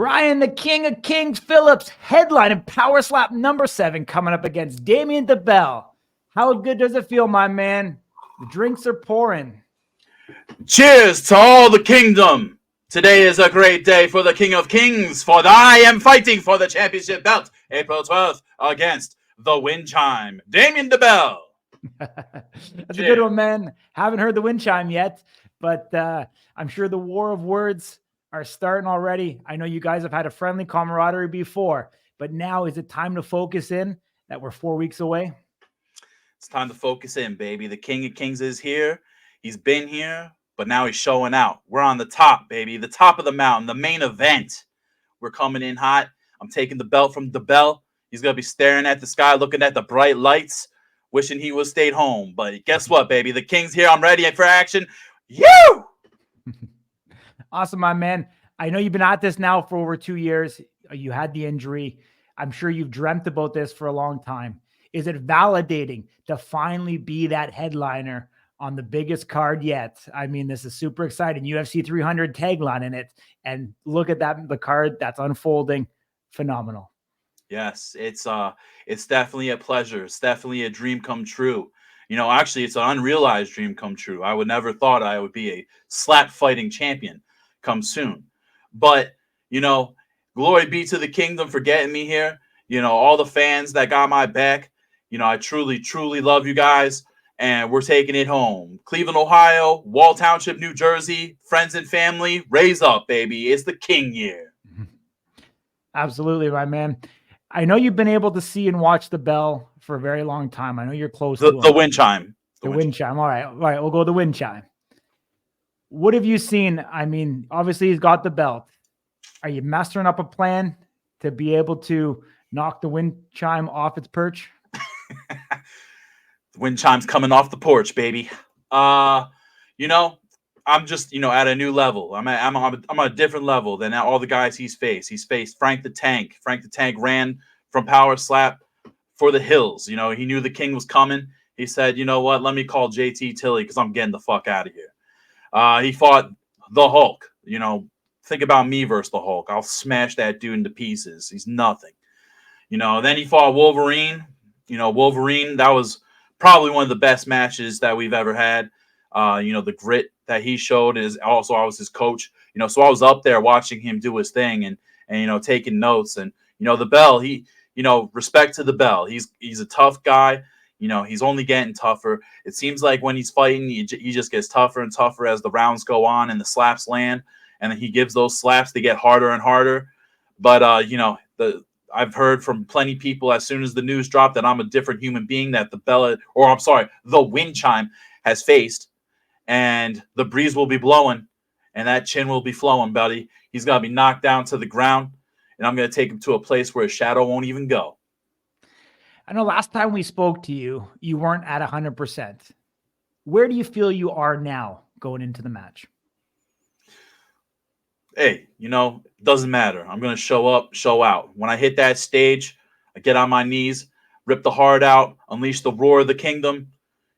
Ryan, the King of Kings Phillips, headline and power slap number 7 coming up against Damien Dibbell. How good does it feel, my man? The drinks are pouring. Cheers to all the kingdom. Today is a great day for the King of Kings, for I am fighting for the championship belt April 12th against the wind chime, Damien Dibbell. That's a good one, man. Haven't heard the wind chime yet, but I'm sure the war of words are starting already. I know you guys have had a friendly camaraderie before, but now is it time to focus in that we're 4 weeks away? It's time to focus in, baby. The King of Kings is here. He's been here, but now he's showing out. We're on the top, baby. The top of the mountain, the main event. We're coming in hot. I'm taking the belt from Dibbell. He's going to be staring at the sky, looking at the bright lights, wishing he would stayed home. But guess what, baby? The King's here. I'm ready for action. You! Awesome, my man. I know you've been at this now for over 2 years. You had the injury. I'm sure you've dreamt about this for a long time. Is it validating to finally be that headliner on the biggest card yet? I mean, this is super exciting. UFC 300 tagline in it. And look at that, the card that's unfolding. Phenomenal. Yes, it's definitely a pleasure. It's definitely a dream come true. You know, actually, it's an unrealized dream come true. I would never thought I would be a slap fighting champion come soon. But, you know, glory be to the kingdom for getting me here. You know, all the fans that got my back. You know, I truly, truly love you guys. And we're taking it home. Cleveland, Ohio, Wall Township, New Jersey, friends and family, raise up, baby. It's the King year. Absolutely, my man. I know you've been able to see and watch the bell for a very long time. I know you're close to the wind chime. The wind chime. All right. We'll go with the wind chime. What have you seen? I mean, obviously he's got the belt. Are you mastering up a plan to be able to knock the wind chime off its perch? The wind chime's coming off the porch, baby. You know, I'm just, you know, at a new level. I'm on a different level than all the guys he's faced. He's faced Frank the Tank. Frank the Tank ran from power slap for the hills. You know, he knew the King was coming. He said, you know what? Let me call JT Tilly because I'm getting the fuck out of here. He fought the Hulk. You know, think about me versus the Hulk. I'll smash that dude into pieces. He's nothing. You know, then he fought Wolverine. You know, Wolverine, that was probably one of the best matches that we've ever had. You know, the grit that he showed is also, I was his coach. You know, so I was up there watching him do his thing and you know, taking notes. And, you know, the Bell, you know, respect to the Bell. He's a tough guy. You know, he's only getting tougher. It seems like when he's fighting, he just gets tougher and tougher as the rounds go on and the slaps land. And then he gives those slaps, they get harder and harder. But, you know, I've heard from plenty of people as soon as the news dropped that I'm a different human being that the wind chime has faced. And the breeze will be blowing and that chin will be flowing, buddy. He's going to be knocked down to the ground. And I'm going to take him to a place where his shadow won't even go. I know last time we spoke to you, you weren't at 100%. Where do you feel you are now going into the match? Hey, you know, it doesn't matter. I'm going to show up, show out. When I hit that stage, I get on my knees, rip the heart out, unleash the roar of the kingdom.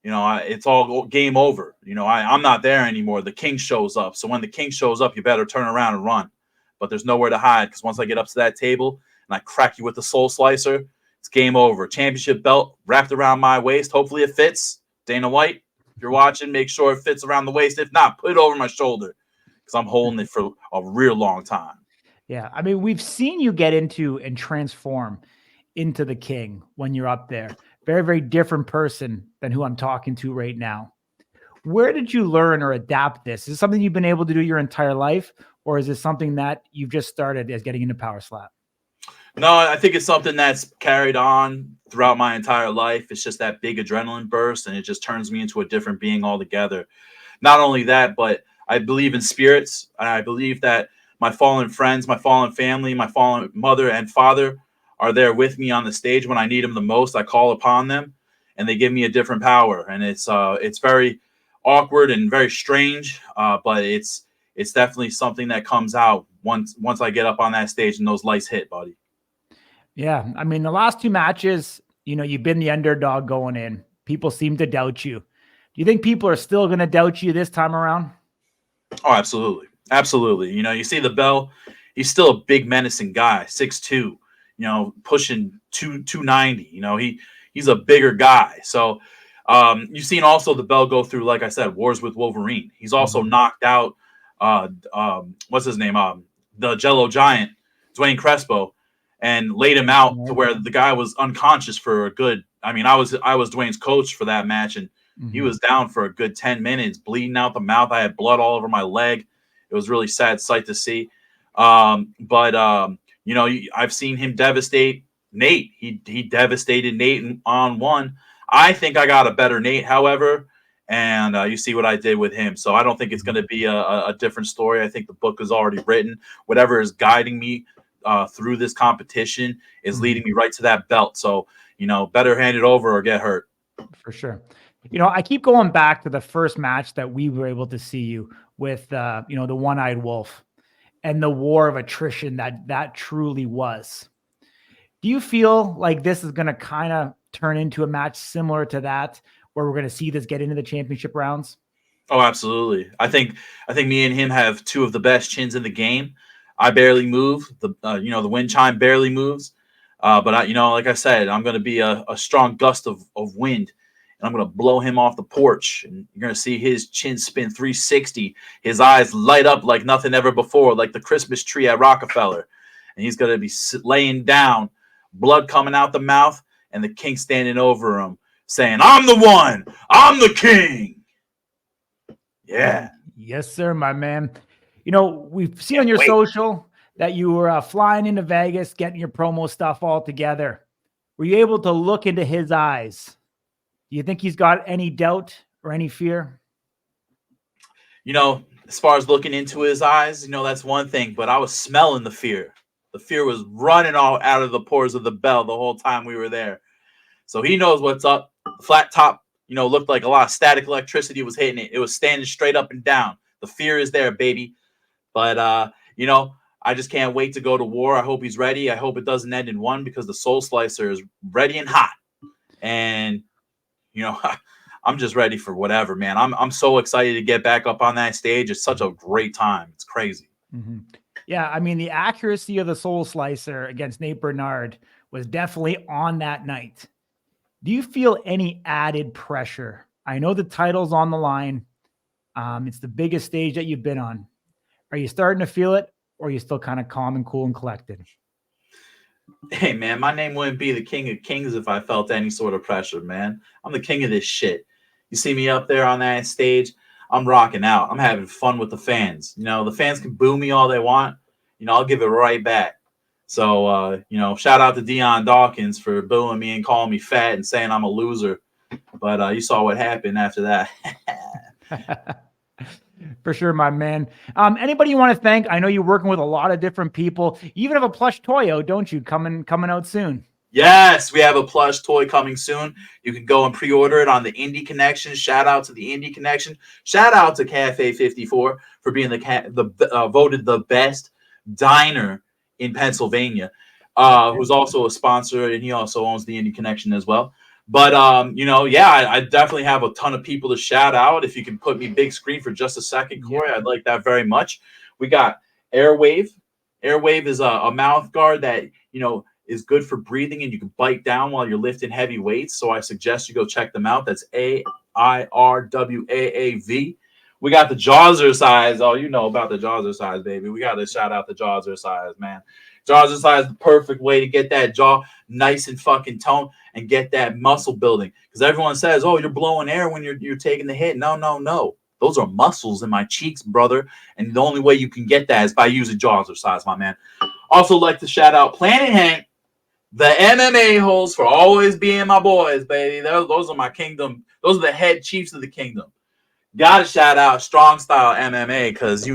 You know, it's all game over. You know, I'm not there anymore. The King shows up. So when the King shows up, you better turn around and run. But there's nowhere to hide because once I get up to that table and I crack you with the soul slicer, it's game over. Championship belt wrapped around my waist. Hopefully it fits. Dana White, if you're watching, make sure it fits around the waist. If not, put it over my shoulder because I'm holding it for a real long time. Yeah. I mean, we've seen you get into and transform into the King when you're up there. Very, very different person than who I'm talking to right now. Where did you learn or adapt this? Is it something you've been able to do your entire life, or is it something that you've just started as getting into power slap? No, I think it's something that's carried on throughout my entire life. It's just that big adrenaline burst, and it just turns me into a different being altogether. Not only that, but I believe in spirits. I believe that my fallen friends, my fallen family, my fallen mother and father are there with me on the stage when I need them the most. I call upon them, and they give me a different power. And it's very awkward and very strange, but it's definitely something that comes out once I get up on that stage and those lights hit, buddy. Yeah. I mean, the last 2 matches, you know, you've been the underdog going in. People seem to doubt you. Do you think people are still going to doubt you this time around? Oh, absolutely. Absolutely. You know, you see the bell he's still a big menacing guy, 6'2", pushing 290. He's a bigger guy. So you've seen also the Bell go through, like I said, wars with Wolverine. He's also knocked out what's his name? The Jello Giant, Dwayne Crespo, and laid him out to where the guy was unconscious for a good. I mean, I was Dwayne's coach for that match, and he was down for a good 10 minutes, bleeding out the mouth. I had blood all over my leg. It was really sad sight to see. But I've seen him devastate Nate. He devastated Nate on one. I think I got a better Nate, however, and you see what I did with him. So I don't think it's going to be a different story. I think the book is already written. Whatever is guiding me through this competition is leading me right to that belt. So, better hand it over or get hurt. For sure. I keep going back to the first match that we were able to see you with, the one-eyed wolf and the war of attrition that truly was. Do you feel like this is going to kind of turn into a match similar to that, where we're going to see this get into the championship rounds? Oh, absolutely. I think me and him have two of the best chins in the game. I barely move. The wind chime barely moves. But like I said, I'm going to be a strong gust of wind, and I'm going to blow him off the porch, and you're going to see his chin spin 360. His eyes light up like nothing ever before, like the Christmas tree at Rockefeller. And he's going to be laying down, blood coming out the mouth, and the king standing over him saying, "I'm the one. I'm the king." Yeah. Yes, sir, my man. We've seen on your social that you were flying into Vegas, getting your promo stuff all together. Were you able to look into his eyes? Do you think he's got any doubt or any fear? As far as looking into his eyes, that's one thing, but I was smelling the fear. The fear was running all out of the pores of the Bell the whole time we were there. So he knows what's up. The flat top, looked like a lot of static electricity was hitting it. It was standing straight up and down. The fear is there, baby. But, I just can't wait to go to war. I hope he's ready. I hope it doesn't end in one, because the Soul Slicer is ready and hot. And, I'm just ready for whatever, man. I'm so excited to get back up on that stage. It's such a great time. It's crazy. Yeah, I mean, the accuracy of the Soul Slicer against Nate Burnard was definitely on that night. Do you feel any added pressure? I know the title's on the line. It's the biggest stage that you've been on. Are you starting to feel it, or are you still kind of calm and cool and collected? Hey, man, my name wouldn't be the King of Kings if I felt any sort of pressure, man. I'm the king of this shit. You see me up there on that stage, I'm rocking out. I'm having fun with the fans. The fans can boo me all they want. I'll give it right back. So, shout out to Dion Dawkins for booing me and calling me fat and saying I'm a loser. But you saw what happened after that. For sure, my man. Anybody you want to thank? I know you're working with a lot of different people. You even have a plush Toyo, don't you? Coming out soon. Yes, we have a plush toy coming soon. You can go and pre-order it on the Indie Connection. Shout out to the Indie Connection. Shout out to Cafe 54 for being voted the best diner in Pennsylvania, who's also a sponsor, and he also owns the Indie Connection as well. But I definitely have a ton of people to shout out. If you can put me big screen for just a second, Corey, I'd like that very much. We got Airwave. Airwave is a mouth guard that is good for breathing, and you can bite down while you're lifting heavy weights. So I suggest you go check them out. That's AIRWAAV. We got the Jazzercise. Oh, you know about the Jazzercise, baby. We got to shout out the Jazzercise, man. Jazzercise is the perfect way to get that jaw nice and fucking toned and get that muscle building. Because everyone says, "Oh, you're blowing air when you're taking the hit." No. Those are muscles in my cheeks, brother. And the only way you can get that is by using Jazzercise, my man. Also like to shout out Planet Hank, the MMA hosts, for always being my boys, baby. Those are my kingdom. Those are the head chiefs of the kingdom. Gotta shout out Strong Style MMA, because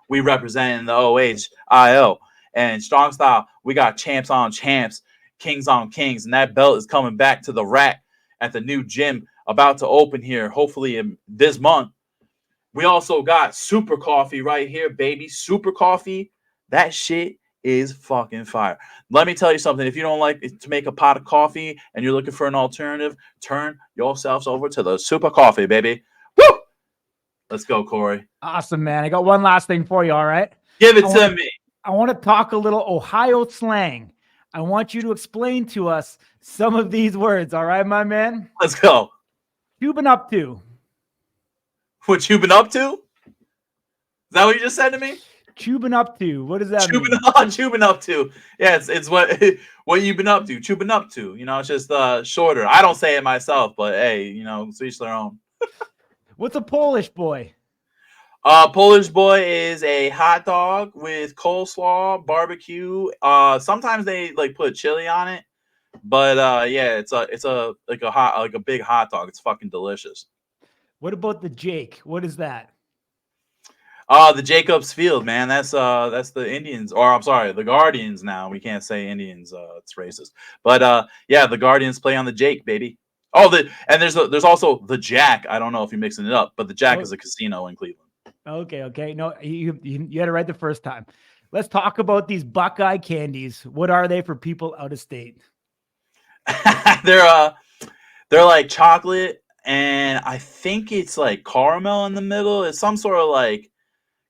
we represent in the OHIO. And Strong Style, we got champs on champs, kings on kings, and that belt is coming back to the rack at the new gym about to open here, hopefully this month. We also got Super Coffee right here, baby. Super Coffee, that shit is fucking fire. Let me tell you something. If you don't like to make a pot of coffee and you're looking for an alternative, turn yourselves over to the Super Coffee, baby. Woo! Let's go, Corey. Awesome, man. I got one last thing for you, all right? Give it to me. I want to talk a little Ohio slang. I want you to explain to us some of these words. All right, my man? Let's go. You been up to? What you been up to? Is that what you just said to me? Chubin up to? What does that mean? Chubin up to? Yeah, it's what what you been up to? Chubin up to? You know, it's just shorter. I don't say it myself, but hey, you know, to each their own. What's a Polish boy? Polish boy is a hot dog with coleslaw, barbecue. Sometimes they like put chili on it, but yeah, it's a like a big hot dog. It's fucking delicious. What about the Jake? What is that? The Jacobs Field, man. That's the Indians, or I'm sorry, the Guardians. Now we can't say Indians. It's racist. But yeah, the Guardians play on the Jake, baby. Oh, there's also the Jack. I don't know if you're mixing it up, but the Jack is a casino in Cleveland. Okay. No, you had it right the first time. Let's talk about these Buckeye candies. What are they for people out of state? They're like chocolate, and I think it's like caramel in the middle. It's some sort of like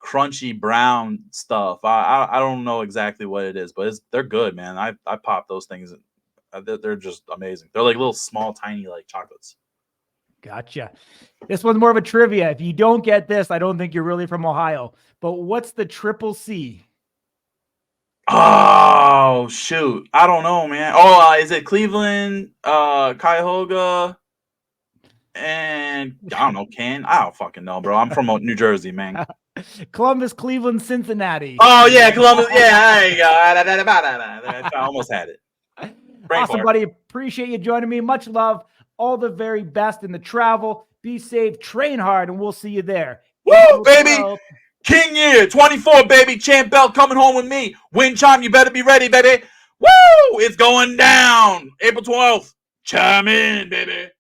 crunchy brown stuff. I don't know exactly what it is, but they're good, man. I pop those things. They're just amazing. They're like little small, tiny like chocolates. Gotcha. This one's more of a trivia. If you don't get this, I don't think you're really from Ohio. But what's the triple C? Oh shoot, I don't know, man. Oh, is it Cleveland, Cuyahoga, and I don't know, Ken? I don't fucking know, bro. I'm from New Jersey, man. Columbus, Cleveland, Cincinnati. Oh yeah, Columbus. Yeah, there you go. I almost had it. Awesome, buddy. Appreciate you joining me. Much love. All the very best in the travel. Be safe, train hard, and we'll see you there. Woo, baby! King year 24, baby. Champ belt coming home with me. Wind chime, you better be ready, baby. Woo! It's going down. April 12th. Chime in, baby.